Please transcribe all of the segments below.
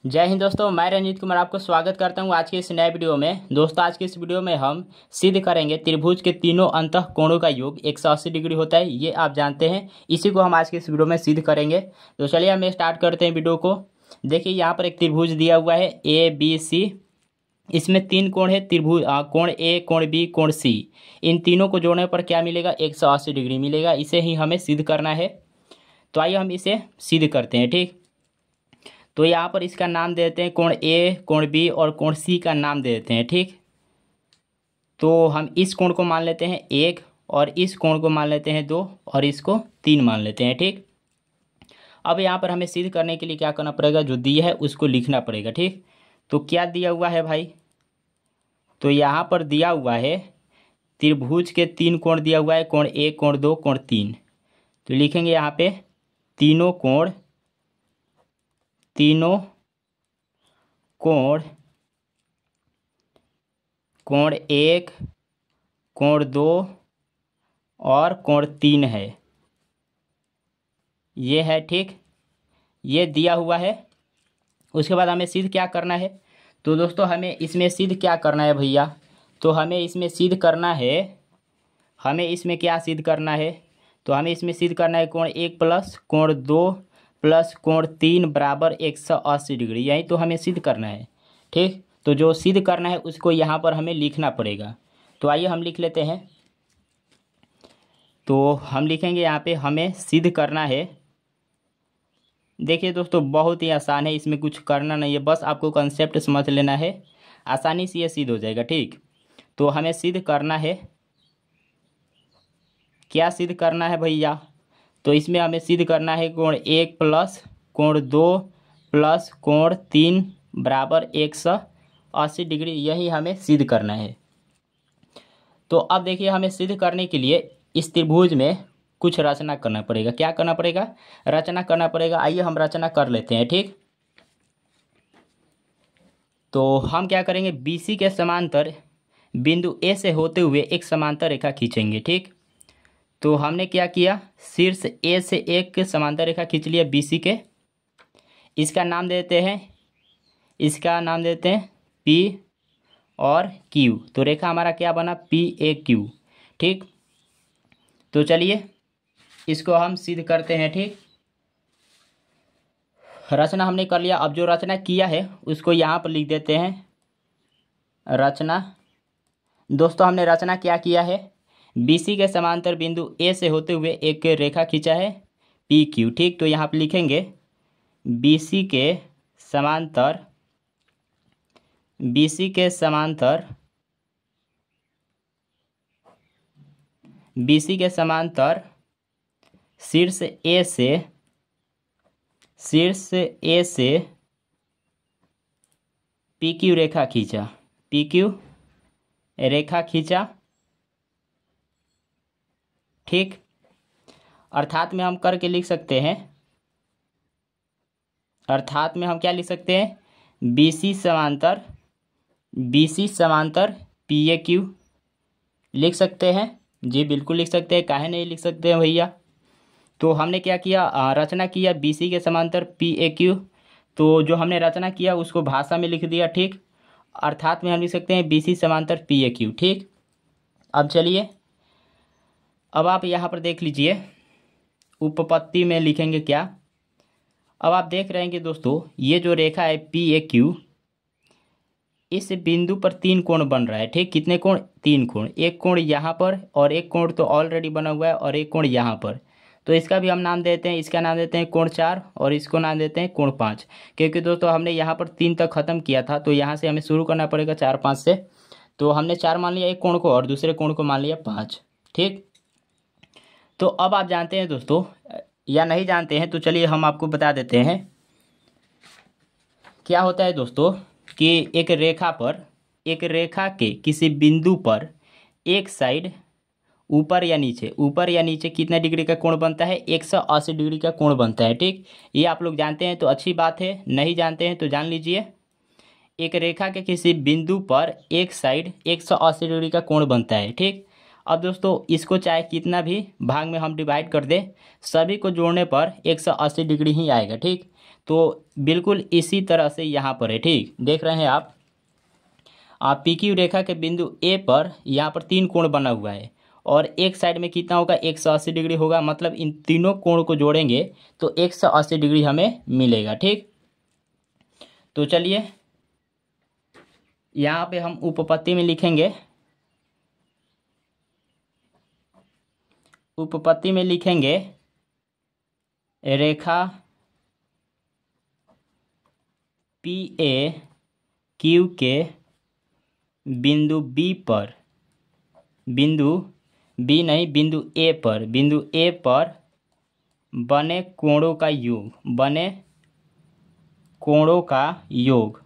जय हिंद दोस्तों, मैं रंजीत कुमार आपको स्वागत करता हूं आज के इस नए वीडियो में। दोस्तों आज के इस वीडियो में हम सिद्ध करेंगे त्रिभुज के तीनों अंतः कोणों का योग 180 डिग्री होता है, ये आप जानते हैं। इसी को हम आज के इस वीडियो में सिद्ध करेंगे। तो चलिए हम स्टार्ट करते हैं वीडियो को। देखिए यहाँ पर एक त्रिभुज दिया हुआ है ABC। इसमें तीन कोण है, त्रिभुज कोण ए, कोण बी, कोण सी। इन तीनों को जोड़ने पर क्या मिलेगा? 180 डिग्री मिलेगा। इसे ही हमें सिद्ध करना है। तो आइए हम इसे सिद्ध करते हैं। ठीक, तो यहाँ पर इसका नाम दे देते हैं कोण ए, कोण बी और कोण सी का नाम दे देते हैं। ठीक, तो हम इस कोण को मान लेते हैं 1 और इस कोण को मान लेते हैं 2 और इसको 3 मान लेते हैं। ठीक, अब यहाँ पर हमें सिद्ध करने के लिए क्या करना पड़ेगा? जो दिया है उसको लिखना पड़ेगा। ठीक, तो क्या दिया हुआ है भाई? तो यहाँ पर दिया हुआ है त्रिभुज के तीन कोण दिया हुआ है, कोण ए, कोण 2, कोण 3। तो लिखेंगे यहाँ पे तीनों कोण कोण 1, कोण 2 और कोण 3 है, ये है। ठीक, ये दिया हुआ है। उसके बाद हमें सिद्ध क्या करना है? तो दोस्तों हमें इसमें सिद्ध क्या करना है भैया? तो हमें इसमें सिद्ध करना है, हमें इसमें क्या सिद्ध करना है? तो हमें इसमें सिद्ध करना है कोण 1 प्लस कोण 2 प्लस कोण 3 बराबर 180 डिग्री। यही तो हमें सिद्ध करना है। ठीक, तो जो सिद्ध करना है उसको यहाँ पर हमें लिखना पड़ेगा। तो आइए हम लिख लेते हैं। तो हम लिखेंगे यहाँ पे हमें सिद्ध करना है। देखिए दोस्तों बहुत ही आसान है, इसमें कुछ करना नहीं है, बस आपको कंसेप्ट समझ लेना है, आसानी से ये सिद्ध हो जाएगा। ठीक, तो हमें सिद्ध करना है, क्या सिद्ध करना है भैया? तो इसमें हमें सिद्ध करना है कोण 1 प्लस कोण 2 प्लस कोण 3 बराबर 180 डिग्री। यही हमें सिद्ध करना है। तो अब देखिए हमें सिद्ध करने के लिए इस त्रिभुज में कुछ रचना करना पड़ेगा। क्या करना पड़ेगा? रचना करना पड़ेगा। आइए हम रचना कर लेते हैं। ठीक, तो हम क्या करेंगे? BC के समांतर बिंदु ए से होते हुए एक समांतर रेखा खींचेंगे। ठीक, तो हमने क्या किया? शीर्ष ए से एक समांतर रेखा खींच लिया BC के। इसका नाम देते हैं P और Q। तो रेखा हमारा क्या बना? PAQ। ठीक, तो चलिए इसको हम सिद्ध करते हैं। ठीक, रचना हमने कर लिया। अब जो रचना किया है उसको यहाँ पर लिख देते हैं रचना। दोस्तों हमने रचना क्या किया है? BC के समांतर बिंदु ए से होते हुए एक रेखा खींचा है PQ। ठीक, तो यहाँ पर लिखेंगे BC के समांतर शीर्ष ए से PQ रेखा खींचा। ठीक, अर्थात में हम करके लिख सकते हैं, अर्थात में हम क्या लिख सकते हैं? BC समांतर PAQ लिख सकते हैं। जी बिल्कुल लिख सकते हैं, काहे नहीं लिख सकते हैं भैया? तो हमने क्या किया? रचना किया BC के समांतर PAQ। तो जो हमने रचना किया उसको भाषा में लिख दिया। ठीक, अर्थात में हम लिख सकते हैं BC समांतर PAQ। ठीक, अब चलिए अब आप यहाँ पर देख लीजिए, उपपत्ति में लिखेंगे क्या? अब आप देख रहे हैं कि दोस्तों ये जो रेखा है PAQ, इस बिंदु पर तीन कोण बन रहा है। ठीक, कितने कोण? 3 कोण। एक कोण यहाँ पर और एक कोण तो ऑलरेडी बना हुआ है और एक कोण यहाँ पर। तो इसका भी हम नाम देते हैं, इसका नाम देते हैं कोण 4 और इसको नाम देते हैं कोण 5। क्योंकि दोस्तों हमने यहाँ पर 3 तक ख़त्म किया था, तो यहाँ से हमें शुरू करना पड़ेगा 4 5 से। तो हमने 4 मान लिया एक कोण को और दूसरे कोण को मान लिया 5। ठीक, तो अब आप जानते हैं दोस्तों या नहीं जानते हैं? तो चलिए हम आपको बता देते हैं क्या होता है दोस्तों कि एक रेखा के किसी बिंदु पर एक साइड ऊपर या नीचे कितना डिग्री का कोण बनता है? 180 डिग्री का कोण बनता है। ठीक, ये आप लोग जानते हैं तो अच्छी बात है, नहीं जानते हैं तो जान लीजिए। एक रेखा के किसी बिंदु पर एक साइड 180 डिग्री का कोण बनता है। ठीक, अब दोस्तों इसको चाहे कितना भी भाग में हम डिवाइड कर दें, सभी को जोड़ने पर 180 डिग्री ही आएगा। ठीक, तो बिल्कुल इसी तरह से यहाँ पर है, ठीक। देख रहे हैं आप पी क्यू रेखा के बिंदु ए पर यहाँ पर 3 कोण बना हुआ है और एक साइड में कितना होगा, 180 डिग्री होगा। मतलब इन तीनों कोण को जोड़ेंगे तो 180 डिग्री हमें मिलेगा, ठीक। तो चलिए यहाँ पे हम उपपत्ति में लिखेंगे, उपपत्ति में लिखेंगे रेखा पी ए क्यू के बिंदु बी पर, बिंदु बी नहीं, बिंदु ए पर, बिंदु ए पर बने कोणों का योग, बने कोणों का योग,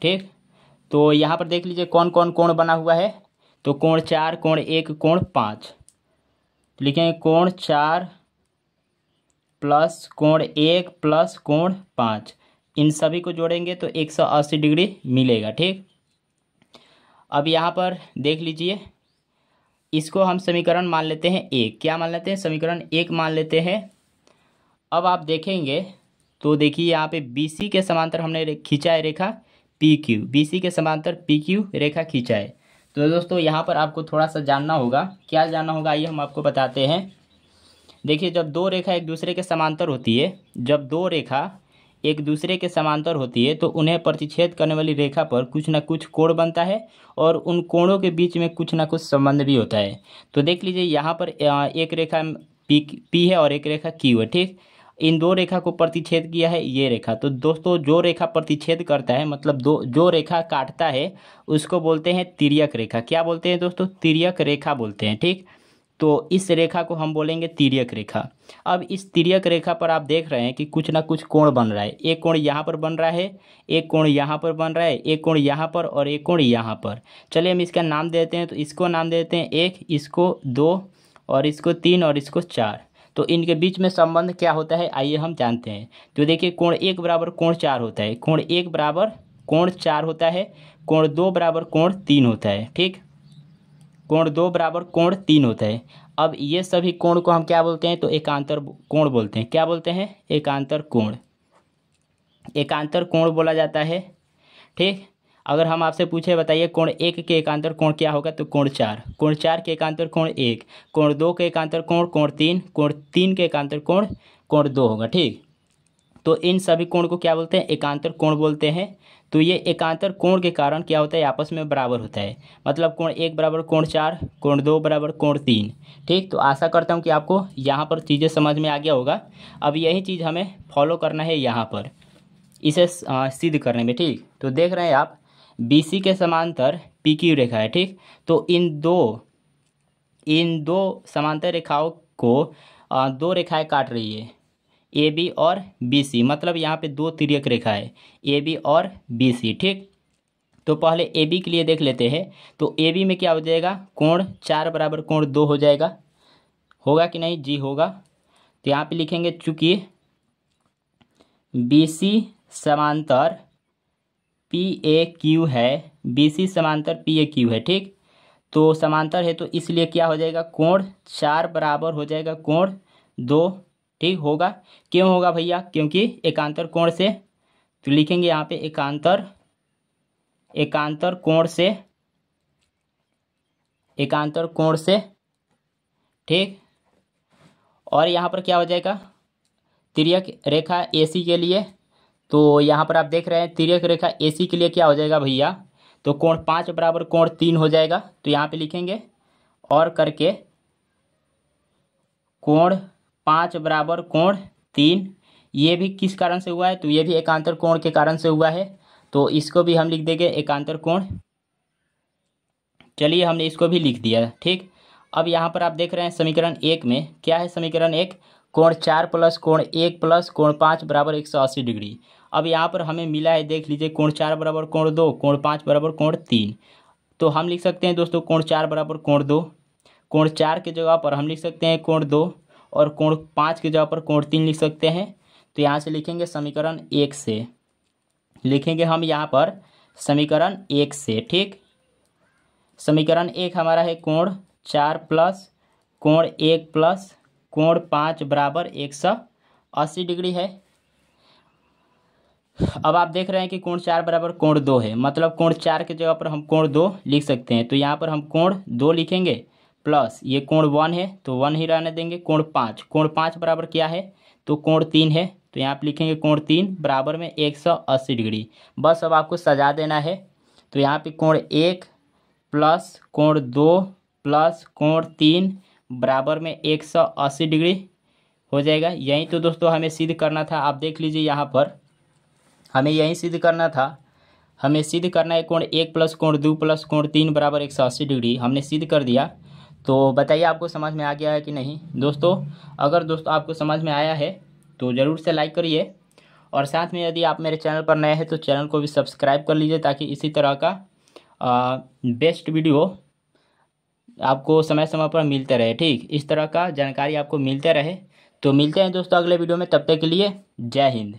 ठीक। तो यहाँ पर देख लीजिए कौन कौन कोण बना हुआ है। तो कोण 4, कोण 1, कोण 5। लिखेंगे कोण 4 प्लस कोण 1 प्लस कोण 5, इन सभी को जोड़ेंगे तो 180 डिग्री मिलेगा, ठीक। अब यहाँ पर देख लीजिए, इसको हम समीकरण मान लेते हैं 1। क्या मान लेते हैं, समीकरण 1 मान लेते हैं। अब आप देखेंगे तो देखिए यहाँ पे BC के समांतर हमने खींचा है रेखा PQ, BC के समांतर PQ रेखा खींचा है। तो दोस्तों यहाँ पर आपको थोड़ा सा जानना होगा। क्या जानना होगा, आइए हम आपको बताते हैं। देखिए जब दो रेखा एक दूसरे के समांतर होती है, जब दो रेखा एक दूसरे के समांतर होती है तो उन्हें प्रतिच्छेद करने वाली रेखा पर कुछ ना कुछ कोण बनता है और उन कोणों के बीच में कुछ ना कुछ संबंध भी होता है। तो देख लीजिए यहाँ पर एक रेखा पी है और एक रेखा क्यू है, ठीक। इन दो रेखा को प्रतिच्छेद किया है ये रेखा। तो दोस्तों जो रेखा प्रतिच्छेद करता है, मतलब जो रेखा काटता है, उसको बोलते हैं तिर्यक रेखा। क्या बोलते हैं दोस्तों, तिर्यक रेखा बोलते हैं, ठीक। तो इस रेखा को हम बोलेंगे तिर्यक रेखा। अब इस तिर्यक रेखा पर आप देख रहे हैं कि कुछ ना कुछ कोण बन रहा है। एक कोण यहाँ पर बन रहा है, एक कोण यहाँ पर बन रहा है, एक कोण यहाँ पर और एक कोण यहाँ पर। चलिए हम इसका नाम देते हैं। तो इसको नाम देते हैं 1, इसको 2 और इसको 3 और इसको 4। तो इनके बीच में संबंध क्या होता है, आइए हम जानते हैं। तो देखिए कोण 1 बराबर कोण 4 होता है, कोण 1 बराबर कोण 4 होता है, कोण 2 बराबर कोण 3 होता है, ठीक। कोण 2 बराबर कोण 3 होता है। अब ये सभी कोण को हम क्या बोलते हैं, तो एकांतर कोण बोलते हैं। क्या बोलते हैं, एकांतर कोण, एकांतर कोण बोला जाता है, ठीक। अगर हम आपसे पूछे बताइए कोण 1 के एकांतर कोण क्या होगा, तो कोण 4, कोण 4 के एकांतर कोण 1, कोण 2 के एकांतर कोण कोण 3, कोण 3 के एकांतर कोण कोण 2 होगा, ठीक। तो इन सभी कोण को क्या बोलते हैं, एकांतर कोण बोलते हैं। तो ये एकांतर कोण के कारण क्या होता है, आपस में बराबर होता है। मतलब कोण 1 बराबर कोण 4, कोण 2 बराबर कोण 3, ठीक। तो आशा करता हूँ कि आपको यहाँ पर चीज़ें समझ में आ गया होगा। अब यही चीज़ हमें फॉलो करना है यहाँ पर, इसे सिद्ध करने में, ठीक। तो देख रहे हैं आप BC के समांतर PQ रेखा है, ठीक। तो इन दो समांतर रेखाओं को दो रेखाएं काट रही है, AB और BC। मतलब यहाँ पे दो तिर्यक रेखा है, AB और BC, ठीक। तो पहले AB के लिए देख लेते हैं। तो AB में क्या हो जाएगा, कोण 4 बराबर कोण 2 हो जाएगा। होगा कि नहीं, जी होगा। तो यहाँ पे लिखेंगे चूंकि BC समांतर PAQ है, BC समांतर PAQ है, ठीक। तो समांतर है तो इसलिए क्या हो जाएगा, कोण 4 बराबर हो जाएगा कोण 2, ठीक होगा। क्यों होगा भैया, क्योंकि एकांतर कोण से। तो लिखेंगे यहाँ पे एकांतर कोण से, ठीक। और यहाँ पर क्या हो जाएगा, तिर्यक रेखा AC के लिए। तो यहाँ पर आप देख रहे हैं तिर्यक रेखा AC के लिए क्या हो जाएगा भैया, तो कोण 5 बराबर कोण 3 हो जाएगा। तो यहाँ पे लिखेंगे और करके कोण 5 बराबर कोण 3। ये भी किस कारण से हुआ है, तो ये भी एकांतर कोण के कारण से हुआ है। तो इसको भी हम लिख देंगे एकांतर कोण। चलिए हमने इसको भी लिख दिया, ठीक। अब यहाँ पर आप देख रहे हैं समीकरण 1 में क्या है, समीकरण 1 कोण 4 प्लस कोण 1 प्लस कोण 5 बराबर 180 डिग्री। अब यहाँ पर हमें मिला है, देख लीजिए कोण 4 बराबर कोण 2, कोण 5 बराबर कोण 3। तो हम लिख सकते हैं दोस्तों कोण 4 बराबर कोण 2। कोण 4 की जगह पर हम लिख सकते हैं कोण 2 और कोण 5 की जगह पर कोण 3 लिख सकते हैं। तो यहाँ से लिखेंगे समीकरण 1 से, लिखेंगे हम यहाँ पर समीकरण 1 से, ठीक। समीकरण 1 हमारा है कोण 4 प्लस कोण 1 प्लस कोण 5 बराबर 180 डिग्री है। अब आप देख रहे हैं कि कोण 4 बराबर कोण 2 है, मतलब कोण 4 की जगह पर हम कोण 2 लिख सकते हैं। तो यहाँ पर हम कोण 2 लिखेंगे प्लस ये कोण 1 है तो 1 ही रहने देंगे। कोण 5 बराबर क्या है, तो कोण 3 है, तो यहाँ पर लिखेंगे कोण 3 बराबर में 180 डिग्री। बस अब आपको सजा देना है। तो यहाँ पे कोण 1 प्लस कोण 2 प्लस कोण 3 बराबर में 180 डिग्री हो जाएगा। यही तो दोस्तों हमें सिद्ध करना था। आप देख लीजिए यहाँ पर हमें यही सिद्ध करना था। हमें सिद्ध करना है कोण 1 प्लस कोण 2 प्लस कोण 3 बराबर 180 डिग्री। हमने सिद्ध कर दिया। तो बताइए आपको समझ में आ गया है कि नहीं दोस्तों। अगर दोस्तों आपको समझ में आया है तो ज़रूर से लाइक करिए, और साथ में यदि आप मेरे चैनल पर नए हैं तो चैनल को भी सब्सक्राइब कर लीजिए, ताकि इसी तरह का बेस्ट वीडियो आपको समय समय पर मिलते रहे। ठीक, इस तरह का जानकारी आपको मिलते रहे। तो मिलते हैं दोस्तों अगले वीडियो में, तब तक के लिए जय हिंद।